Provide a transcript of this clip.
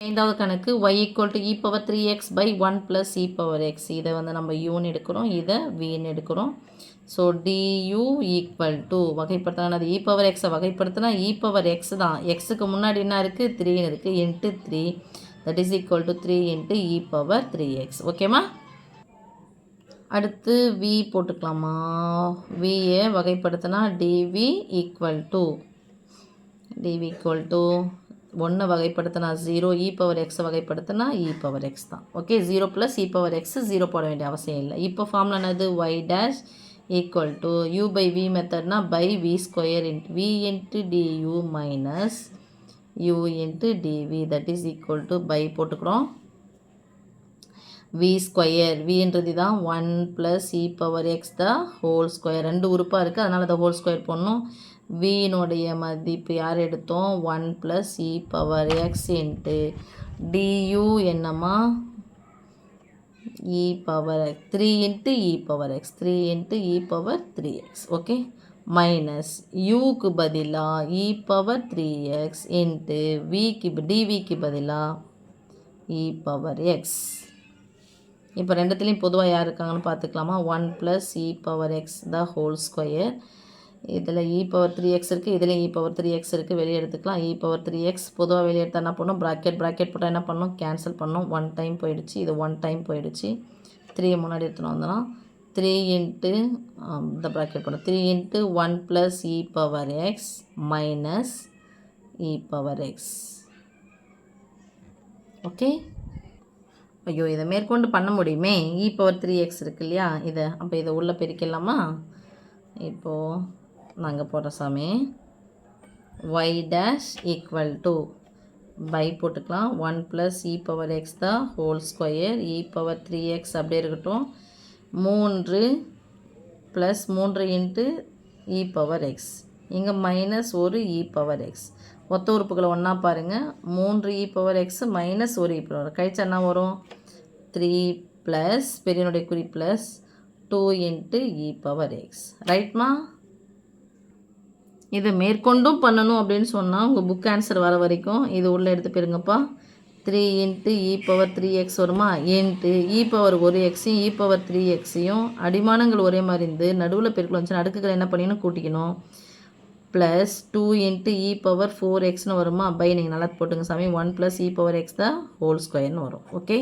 ஐந்தாவது கணக்கு y equal to e power 3x by 1 plus e power x. இதை வந்து நம்ம யூன்னு எடுக்கிறோம், இதை வின்னு எடுக்கிறோம். ஸோ டியூ ஈக்குவல் டு வகைப்படுத்தினா அது இ பவர் எக்ஸை வகைப்படுத்தினா இ பவர் எக்ஸ் தான். எக்ஸுக்கு முன்னாடி என்ன இருக்குது, 3ன்னு இருக்குது. Into 3 that is equal to 3 into e power 3x. ஓகேம்மா. அடுத்து வி போட்டுக்கலாமா? வியை வகைப்படுத்தினா டிவி ஈக்குவல் டு 1 வகைப்படுத்தினா 0, இ பவர் எக்ஸை வகைப்படுத்தினா இ பவர் எக்ஸ் தான். Okay, 0 plus e power x 0 போட வேண்டிய அவசியம் இல்லை. இப்போ ஃபார்முலா என்னது, y dash equal to u by v மெத்தட்னா by v square into v into du minus u into dv that is equal to by போட்டுக்கிறோம் V square. வின்றது தான் 1 plus e power X the whole square. 2 உறுப்பாக இருக்குது, அதனால் அதை whole square பண்ணணும். வினுடைய மதிப்பு யார் எடுத்தோம், 1 plus e power X into due என்னம்மா, e power 3 into e power X, 3 into e power 3x. Okay, minus யூக்கு பதிலாக இ பவர் 3x இன்ட்டு டிவிக்கு பதிலாக இ பவர் எக்ஸ். இப்போ ரெண்டுத்துலேயும் பொதுவாக யார் இருக்காங்கன்னு பார்த்துக்கலாமா. 1 plus e power X the whole square. இதில் இ பவர் 3x இருக்குது, இதில் இ பவர் 3x இருக்குது, வெளியே எடுத்துக்கலாம். இ பவர் 3x பொதுவாக வெளியே எடுத்தால் என்ன பண்ணணும், ப்ராக்கெட் போட்டால் என்ன பண்ணணும், கேன்சல் பண்ணணும். 1 டைம் போயிடுச்சு, இது 1 டைம் போயிடுச்சு. 3 முன்னாடி எடுத்துன்னு வந்தோம். 3 இன்ட்டு இந்த ப்ராக்கெட் போட்டோம், 3 into 1 plus e power X minus இ பவர் எக்ஸ். ஓகே, ஐயோ இதை மேற்கொண்டு பண்ண முடியுமே. இ பவர் 3x இருக்கு இல்லையா, இதை அப்போ இதை உள்ளே பெருக்கிடலாமா. இப்போது நாங்கள் போடுற சாமி y dash equal to by போட்டுக்கலாம் 1 ப்ளஸ் இ பவர் எக்ஸ் தான் whole square, e power 3x அப்படியே இருக்கட்டும். 3 plus 3 into e power x, இங்கே மைனஸ் ஒரு இ பவர் எக்ஸ். ஒத்த உறுப்புகளை ஒன்றா பாருங்கள். 3 இ பவர் எக்ஸ் மைனஸ் ஒரு இ பவர் கழிச்சா என்ன வரும், 3 ப்ளஸ் பெரியனுடைய குறி plus 2 into e power X. ரைட்மா. இதை மேற்கொண்டும் பண்ணணும் அப்படின்னு சொன்னால் உங்கள் புக் ஆன்சர் வர வரைக்கும் இது உள்ளே எடுத்து போயிருங்கப்பா. 3 இன்ட்டு இ பவர் 3x வருமா, இன்ட்டு இ பவர் ஒரு எக்ஸையும் இ பவர் 3xையும் அடிமானங்கள் ஒரே மாதிரி இருந்து நடுவில் பெருக்கல் வந்துச்சுன்னா அடுக்குகள் என்ன பண்ணிக்கணும், கூட்டிக்கணும். ப்ளஸ் 2 இன்ட்டு இ பவர் 4xன்னு வருமா, பை நீங்கள் நல்லா போட்டுங்க சாமி. 1 ப்ளஸ் இ பவர் எக்ஸ் தான் ஹோல் ஸ்கொயர்னு வரும். ஓகே.